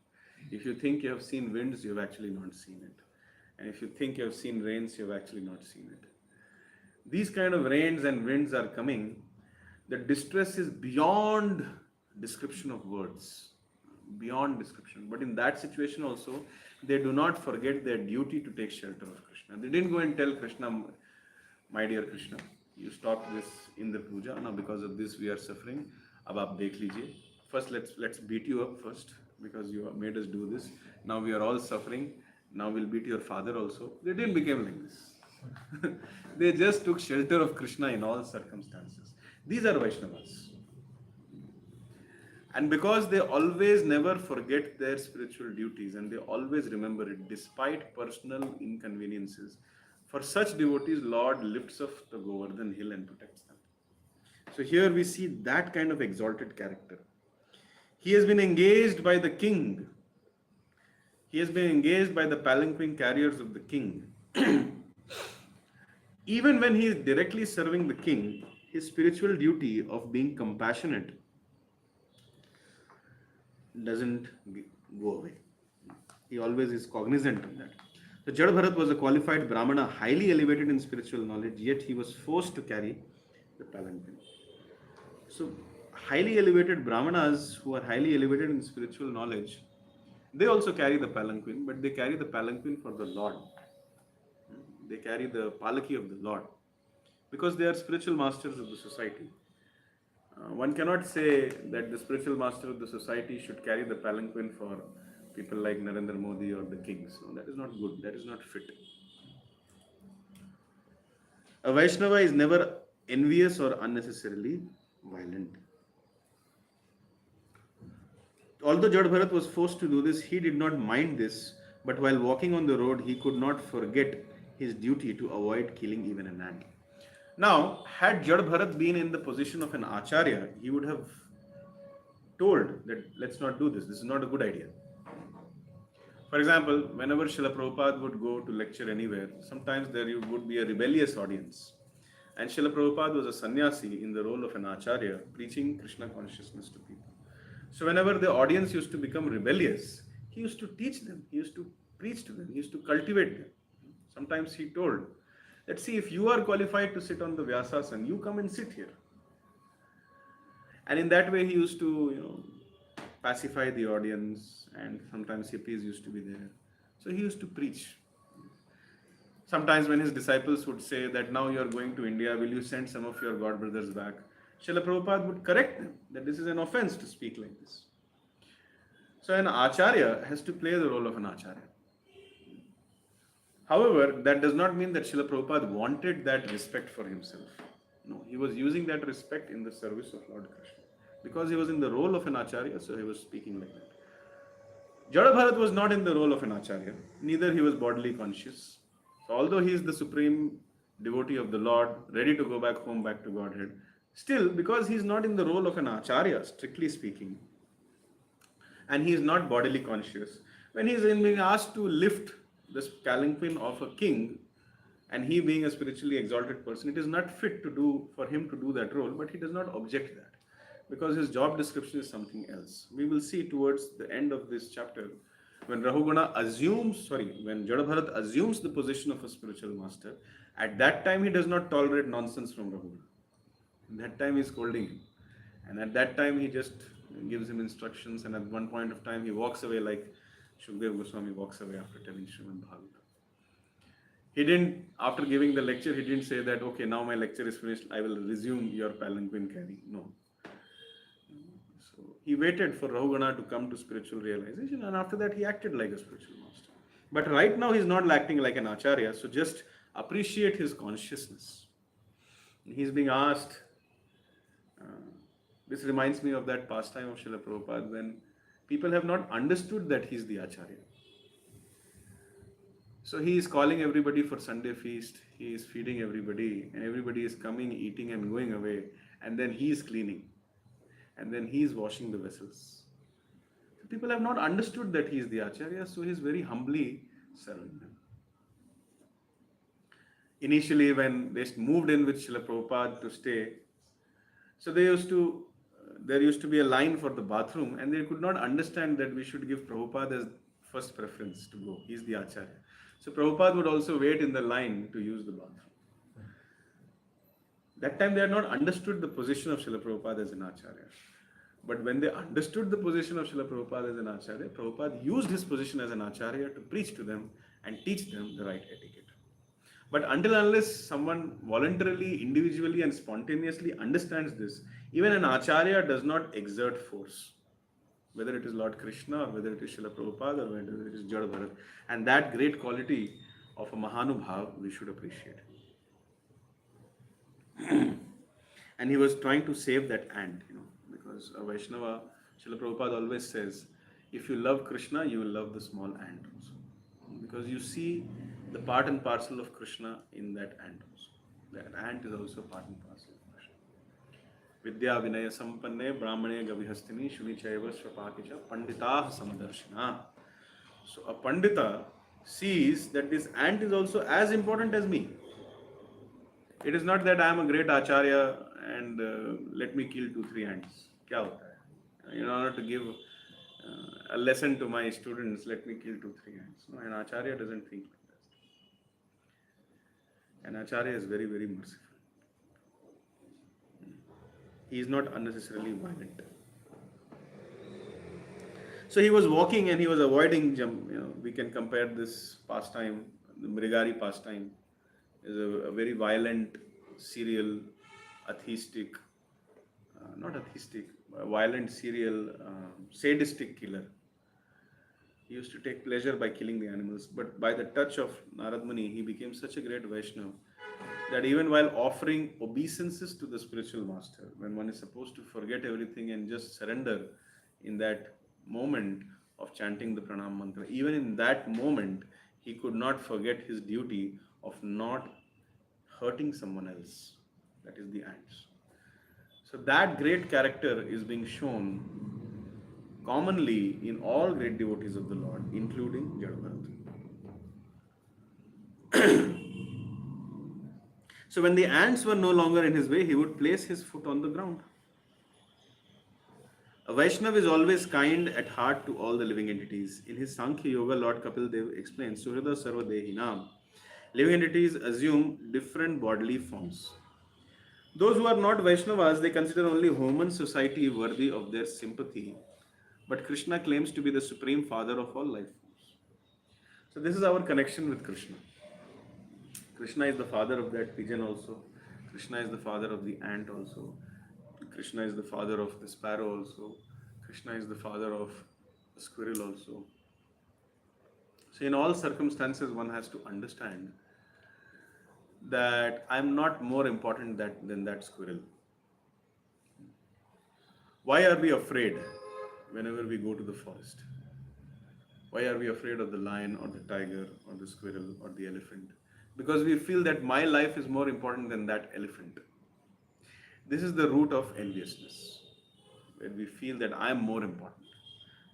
If you think you have seen winds, you have actually not seen it. And if you think you have seen rains, you have actually not seen it. These kind of rains and winds are coming. The distress is beyond description of words. Beyond description. But in that situation also, they do not forget their duty to take shelter of Krishna. They didn't go and tell Krishna, my dear Krishna, you stop this in the puja. Now because of this we are suffering. Ab aap dekh lijiye. First let's beat you up first because you have made us do this. Now we are all suffering. Now we'll beat your father also. They didn't become like this. They just took shelter of Krishna in all circumstances. These are Vaishnavas. And because they always never forget their spiritual duties and they always remember it despite personal inconveniences, for such devotees, Lord lifts up the Govardhan hill and protects them. So here we see that kind of exalted character. He has been engaged by the king. He has been engaged by the palanquin carriers of the king. Even when he is directly serving the king, his spiritual duty of being compassionate doesn't go away. He always is cognizant of that. So Jad Bharat was a qualified Brahmana, highly elevated in spiritual knowledge, yet he was forced to carry the palanquin. So highly elevated Brahmanas who are highly elevated in spiritual knowledge, they also carry the palanquin, but they carry the palanquin for the Lord. They carry the palaki of the Lord because they are spiritual masters of the society. One cannot say that the spiritual master of the society should carry the palanquin for people like Narendra Modi or the kings. No, that is not good. That is not fit. A Vaishnava is never envious or unnecessarily violent. Although Jad Bharat was forced to do this, he did not mind this, but while walking on the road, he could not forget his duty to avoid killing even an ant. Now, had Jad Bharat been in the position of an Acharya, he would have told that let's not do this, this is not a good idea. For example, whenever Srila Prabhupada would go to lecture anywhere, sometimes there would be a rebellious audience. And Srila Prabhupada was a sannyasi in the role of an acharya, preaching Krishna consciousness to people. So whenever the audience used to become rebellious, he used to teach them, he used to preach to them, he used to cultivate them. Sometimes he told, let's see, if you are qualified to sit on the Vyasasana, you come and sit here. And in that way, he used to, pacify the audience, and sometimes hippies used to be there. So he used to preach. Sometimes when his disciples would say that now you are going to India, will you send some of your god brothers back? Srila Prabhupada would correct them that this is an offense to speak like this. So an acharya has to play the role of an acharya. However, that does not mean that Srila Prabhupada wanted that respect for himself. No, he was using that respect in the service of Lord Krishna. Because he was in the role of an acharya, so he was speaking like that. Jada Bharat was not in the role of an acharya, neither he was bodily conscious. So although he is the supreme devotee of the Lord, ready to go back home, back to Godhead, still, because he is not in the role of an acharya, strictly speaking, and he is not bodily conscious, when he is being asked to lift the palanquin of a king, and he being a spiritually exalted person, it is not fit to do for him to do that role, but he does not object that because his job description is something else. We will see towards the end of this chapter when when Jadabharat assumes the position of a spiritual master, at that time he does not tolerate nonsense from Rahugana. At that time he is scolding him. And at that time he just gives him instructions, and at one point of time he walks away like Shukdev Goswami walks away after telling Srimad Bhagavatam. He didn't, after giving the lecture, he didn't say that, okay, now my lecture is finished, I will resume your palanquin carrying. No. So he waited for Rahugana to come to spiritual realization, and after that he acted like a spiritual master. But right now he's not acting like an acharya, so just appreciate his consciousness. He's being asked, this reminds me of that pastime of Srila Prabhupada when people have not understood that he's the acharya. So he is calling everybody for Sunday feast, he is feeding everybody, and everybody is coming, eating and going away, and then he is cleaning, and then he is washing the vessels. So people have not understood that he is the Acharya, so he is very humbly serving them. Initially, when they moved in with Srila Prabhupada to stay, so there used to be a line for the bathroom, and they could not understand that we should give Prabhupada as first preference to go. He is the Acharya. So Prabhupada would also wait in the line to use the bathroom. That time they had not understood the position of Srila Prabhupada as an Acharya. But when they understood the position of Srila Prabhupada as an Acharya, Prabhupada used his position as an Acharya to preach to them and teach them the right etiquette. But until unless someone voluntarily, individually and spontaneously understands this, even an Acharya does not exert force. Whether it is Lord Krishna or whether it is Srila Prabhupada or whether it is Jada Bharat. And that great quality of a Mahanubhav we should appreciate. And he was trying to save that ant, because a Vaishnava, Srila Prabhupada always says, if you love Krishna, you will love the small ant also. Because you see the part and parcel of Krishna in that ant also. That ant is also part and parcel of Krishna. Vidya Vinaya Sampanne Brahmane Gavihastini Shunichaiva Swapakicha Panditah Samadarshina. So a Pandita sees that this ant is also as important as me. It is not that I am a great Acharya and let me kill 2-3 ants. Kya hota hai? In order to give a lesson to my students, let me kill 2-3 ants. No, an Acharya doesn't think like that. An Acharya is very, very merciful. He is not unnecessarily violent. So he was walking and he was avoiding jump. We can compare this pastime, the Mrigari pastime, is a very violent, serial, atheistic, not atheistic, violent, serial, sadistic killer He used to take pleasure by killing the animals, but by the touch of Narad Muni, he became such a great Vaishnava that even while offering obeisances to the spiritual master, when one is supposed to forget everything and just surrender in that moment of chanting the pranam mantra, even in that moment, he could not forget his duty of not hurting someone else, that is the ants. So, that great character is being shown commonly in all great devotees of the Lord, including Jadabharat. So when the ants were no longer in his way, he would place his foot on the ground. A Vaishnav is always kind at heart to all the living entities. In his Sankhya Yoga, Lord Kapil Dev explains, Surada Sarva Dehinam, living entities assume different bodily forms. Those who are not Vaishnavas, they consider only human society worthy of their sympathy. But Krishna claims to be the supreme father of all life forms. So this is our connection with Krishna. Krishna is the father of that pigeon also. Krishna is the father of the ant also. Krishna is the father of the sparrow also. Krishna is the father of the squirrel also. So, in all circumstances, one has to understand that I'm not more important than that squirrel. Why are we afraid whenever we go to the forest? Why are we afraid of the lion or the tiger or the squirrel or the elephant? Because we feel that my life is more important than that elephant. This is the root of enviousness, where we feel that I am more important.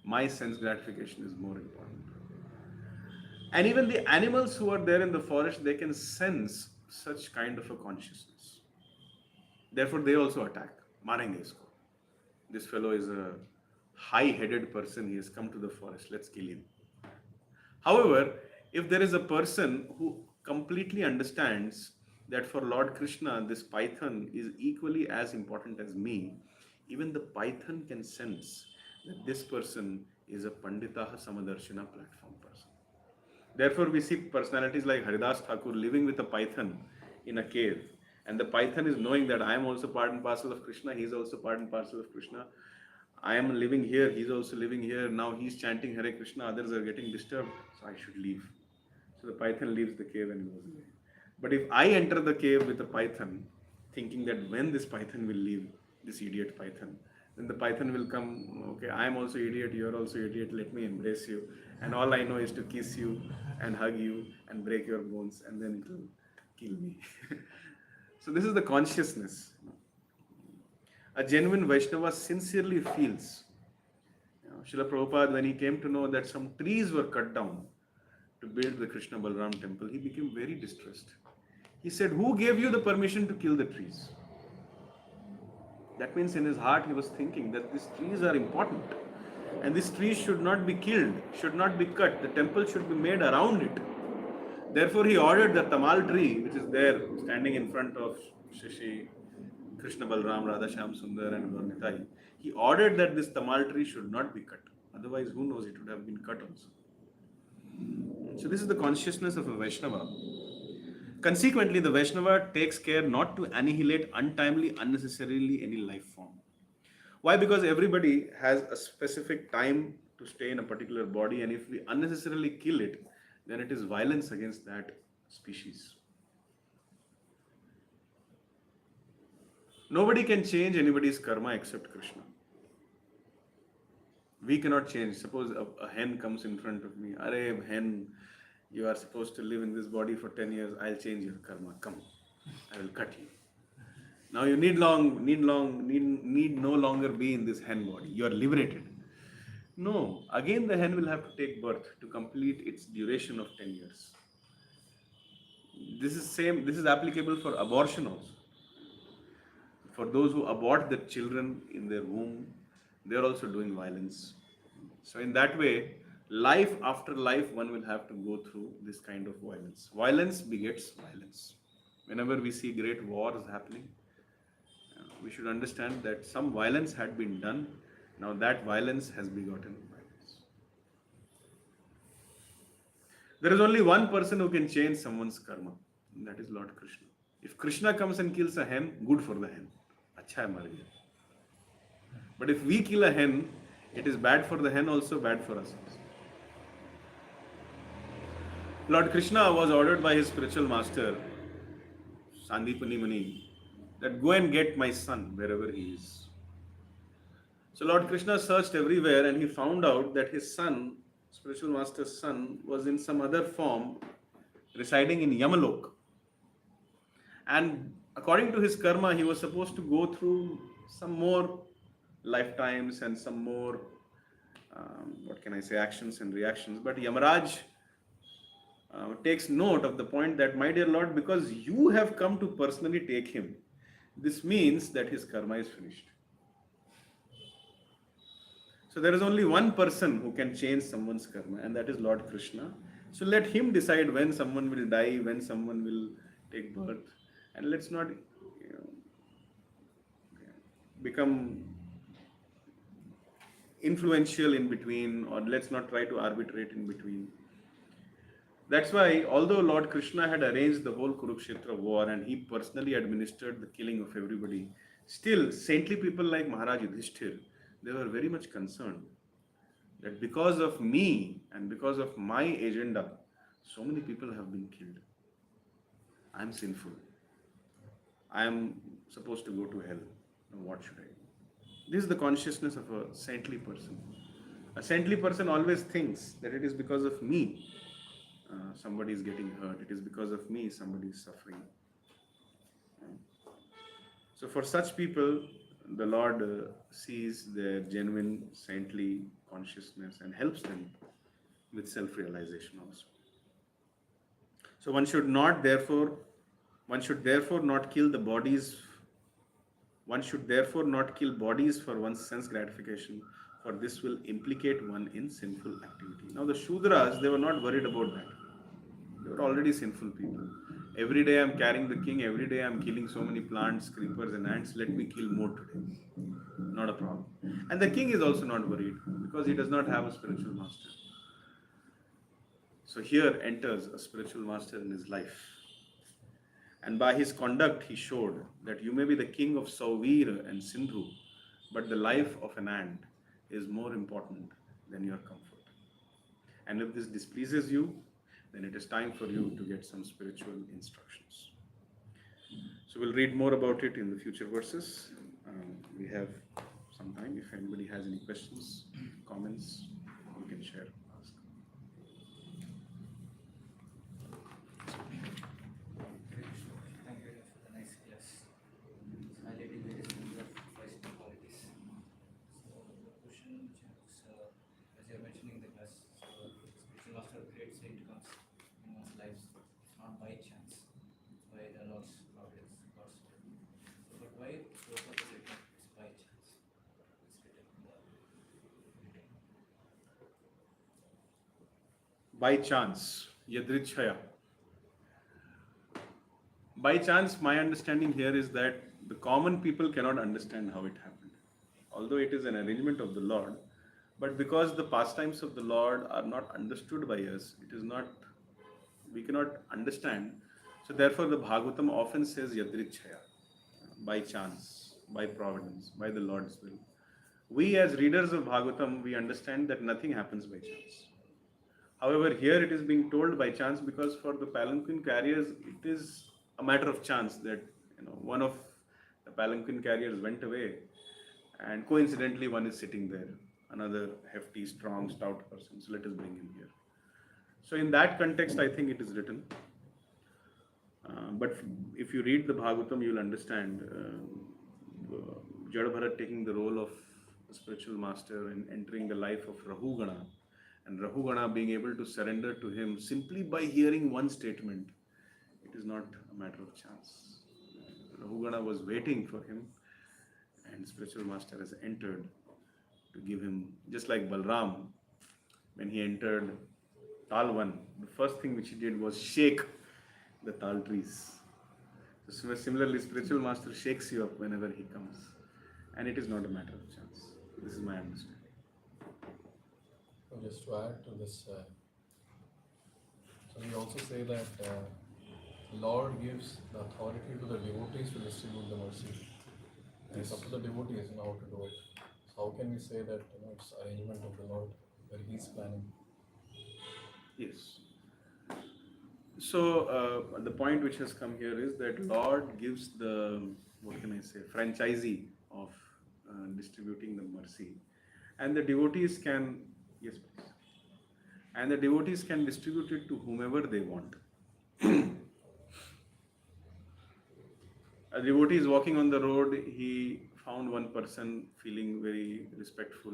My sense gratification is more important. And even the animals who are there in the forest, they can sense such kind of a consciousness. Therefore, they also attack. Marenge isko. This fellow is a high-headed person. He has come to the forest. Let's kill him. However, if there is a person who completely understands that for Lord Krishna, this python is equally as important as me, even the python can sense that this person is a Panditaha Samadarshina platform person. Therefore, we see personalities like Haridas Thakur living with a python in a cave. And the python is knowing that I am also part and parcel of Krishna, he is also part and parcel of Krishna. I am living here, he is also living here. Now he is chanting Hare Krishna, others are getting disturbed, so I should leave. So the python leaves the cave and goes away. But if I enter the cave with a python, thinking that when this python will leave, this idiot python, then the python will come, okay, I am also idiot, you are also idiot, let me embrace you. And all I know is to kiss you and hug you and break your bones, and then it will kill me. So this is the consciousness. A genuine Vaishnava sincerely feels. Srila Prabhupada, when he came to know that some trees were cut down to build the Krishna Balram temple, he became very distressed. He said, who gave you the permission to kill the trees? That means in his heart he was thinking that these trees are important and these trees should not be killed, should not be cut. The temple should be made around it. Therefore he ordered the tamal tree which is there standing in front of Shashi, Krishna Balram, Radha Shyam Sundar and Gaurnitai. He ordered that this tamal tree should not be cut. Otherwise, who knows, it would have been cut also. So this is the consciousness of a Vaishnava. Consequently, the Vaishnava takes care not to annihilate untimely, unnecessarily any life form. Why? Because everybody has a specific time to stay in a particular body, and if we unnecessarily kill it, then it is violence against that species. Nobody can change anybody's karma except Krishna. We cannot change. Suppose a hen comes in front of me. Arey hen, you are supposed to live in this body for 10 years. I'll change your karma. Come, I will cut you. Now you need no longer be in this hen body. You are liberated. No, again the hen will have to take birth to complete its duration of 10 years. This is applicable for abortion also. For those who abort their children in their womb, they are also doing violence. So in that way, life after life, one will have to go through this kind of violence. Violence begets violence. Whenever we see great wars happening, we should understand that some violence had been done. Now that violence has begotten violence. There is only one person who can change someone's karma, and that is Lord Krishna. If Krishna comes and kills a hen, good for the hen. Acha hai, mar gaya. But if we kill a hen, it is bad for the hen also, bad for us also. Lord Krishna was ordered by his spiritual master, Sandipani Muni, that go and get my son wherever he is. So Lord Krishna searched everywhere and he found out that his son, spiritual master's son, was in some other form residing in Yamalok. And according to his karma, he was supposed to go through some more lifetimes and some more, what can I say, actions and reactions. But Yamaraj takes note of the point that, my dear Lord, because you have come to personally take him, this means that his karma is finished. So there is only one person who can change someone's karma, and that is Lord Krishna. So let him decide when someone will die, when someone will take birth, and let's not become influential in between, or let's not try to arbitrate in between. That's why, although Lord Krishna had arranged the whole Kurukshetra war and he personally administered the killing of everybody, still saintly people like Maharaj Yudhishthir, they were very much concerned that because of me and because of my agenda, so many people have been killed. I am sinful. I am supposed to go to hell. Now what should I do? This is the consciousness of a saintly person. A saintly person always thinks that it is because of me somebody is getting hurt, it is because of me somebody is suffering. So, for such people, the Lord sees their genuine saintly consciousness and helps them with self realization also. So, one should therefore not kill the bodies. One should therefore not kill bodies for one's sense gratification, for this will implicate one in sinful activity. Now, the Shudras, they were not worried about that. They were already sinful people. Every day I'm carrying the king, every day I'm killing so many plants, creepers, and ants. Let me kill more today. Not a problem. And the king is also not worried because he does not have a spiritual master. So here enters a spiritual master in his life. And by his conduct, he showed that you may be the king of Sauvir and Sindhu, but the life of an ant is more important than your comfort. And if this displeases you, then it is time for you to get some spiritual instructions. So we'll read more about it in the future verses. We have some time. If anybody has any questions, comments, you can share. Ask. Thank you for the nice class. Highlighting various things of Christ qualities. So the question which is, as you are mentioning in the class, so spiritual master of great saint comes in one's lives. It's not by chance. It's by the Lord's providence, God's will. So, but why Prabhupada is written? It's by chance. It's written in the written. By chance, Yadrichaya. By chance, my understanding here is that the common people cannot understand how it happened. Although it is an arrangement of the Lord, but because the pastimes of the Lord are not understood by us, it is not, we cannot understand. So therefore the Bhagavatam often says Yadrichaya, by chance, by providence, by the Lord's will. We as readers of Bhagavatam, we understand that nothing happens by chance. However, here it is being told by chance because for the palanquin carriers, it is a matter of chance that one of the palanquin carriers went away, and coincidentally one is sitting there, another hefty, strong, stout person. So let us bring him here. So in that context, I think it is written. But if you read the Bhagavatam, you will understand Jadabharat taking the role of a spiritual master and entering the life of Rahugana, and Rahugana being able to surrender to him simply by hearing one statement. It is not a matter of chance. Rahugana was waiting for him, and spiritual master has entered to give him, just like Balram, when he entered Talwan, the first thing which he did was shake the tal trees. So similarly, spiritual master shakes you up whenever he comes, and it is not a matter of chance. This is my understanding. Just to add to this, so we also say that Lord gives the authority to the devotees to distribute the mercy. And it's up to the devotees now to do it. So how can we say that it's arrangement of the Lord where He's planning? Yes. The point which has come here is that Lord gives the, what can I say, franchisee of distributing the mercy, and the devotees can, yes please, and the devotees can distribute it to whomever they want. A devotee is walking on the road, he found one person feeling very respectful.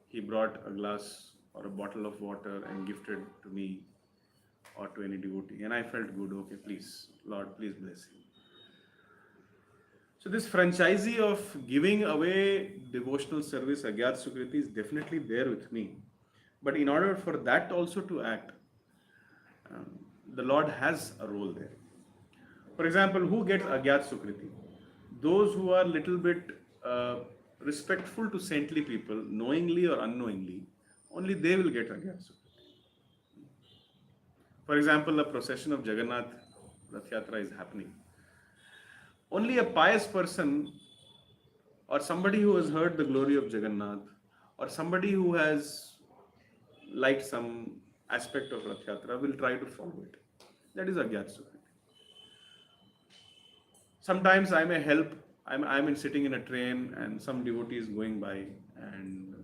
He brought a glass or a bottle of water and gifted to me or to any devotee, and I felt good. Okay, please, Lord, please bless him. So this franchisee of giving away devotional service, Agyat Sukriti, is definitely there with me. But in order for that also to act, the Lord has a role there. For example, who gets Agyat Sukriti? Those who are little bit respectful to saintly people, knowingly or unknowingly, only they will get Agyat Sukriti. For example, a procession of Jagannath Rath Yatra is happening. Only a pious person or somebody who has heard the glory of Jagannath or somebody who has liked some aspect of Rath Yatra will try to follow it. That is Agyat Sukriti. Sometimes I may help. I'm sitting in a train and some devotee is going by and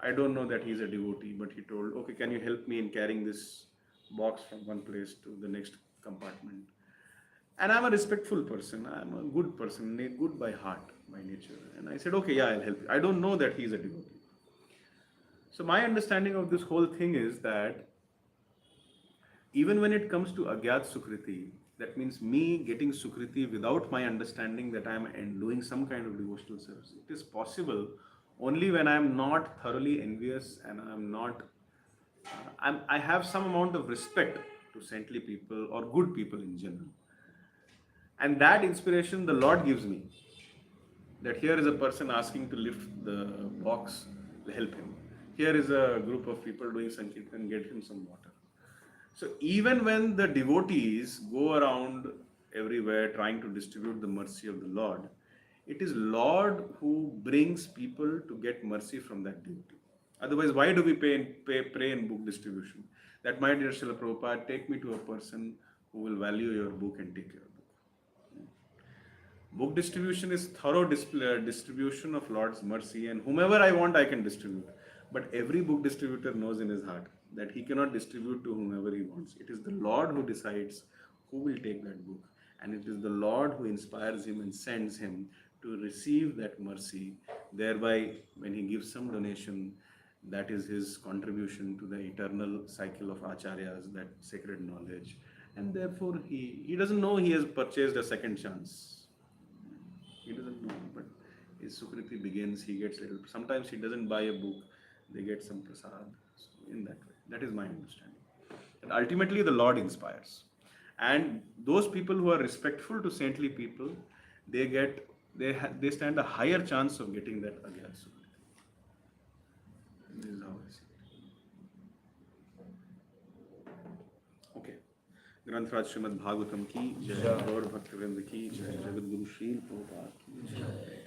I don't know that he's a devotee, but he told, okay, can you help me in carrying this box from one place to the next compartment? And I'm a respectful person. I'm a good person, good by heart, by nature. And I said, okay, yeah, I'll help you. I don't know that he's a devotee. So my understanding of this whole thing is that even when it comes to Agyat Sukriti, that means me getting Sukriti without my understanding that I am doing some kind of devotional service. It is possible only when I am not thoroughly envious and I am not, I have some amount of respect to saintly people or good people in general. And that inspiration the Lord gives me. That here is a person asking to lift the box, help him. Here is a group of people doing Sankirtan, get him some water. So even when the devotees go around everywhere trying to distribute the mercy of the Lord, it is Lord who brings people to get mercy from that devotee. Otherwise, why do we pray in book distribution? That, my dear Srila Prabhupada, take me to a person who will value your book and take your book. Book distribution is thorough distribution of Lord's mercy, and whomever I want, I can distribute. But every book distributor knows in his heart that he cannot distribute to whomever he wants. It is the Lord who decides who will take that book. And it is the Lord who inspires him and sends him to receive that mercy. Thereby, when he gives some donation, that is his contribution to the eternal cycle of acharyas, that sacred knowledge. And therefore, he doesn't know he has purchased a second chance. He doesn't know, but his Sukriti begins, he gets little. Sometimes he doesn't buy a book, they get some prasad. So in that way, that is my understanding. And ultimately, the Lord inspires. And those people who are respectful to saintly people, they stand a higher chance of getting that Agyat Sukriti. This is how I see it. Okay. ग्रंथराज Shrimad Bhagavatam की जय, गौर भक्तवृंद की जय, जगत गुरु श्रील प्रभुपाद की जय.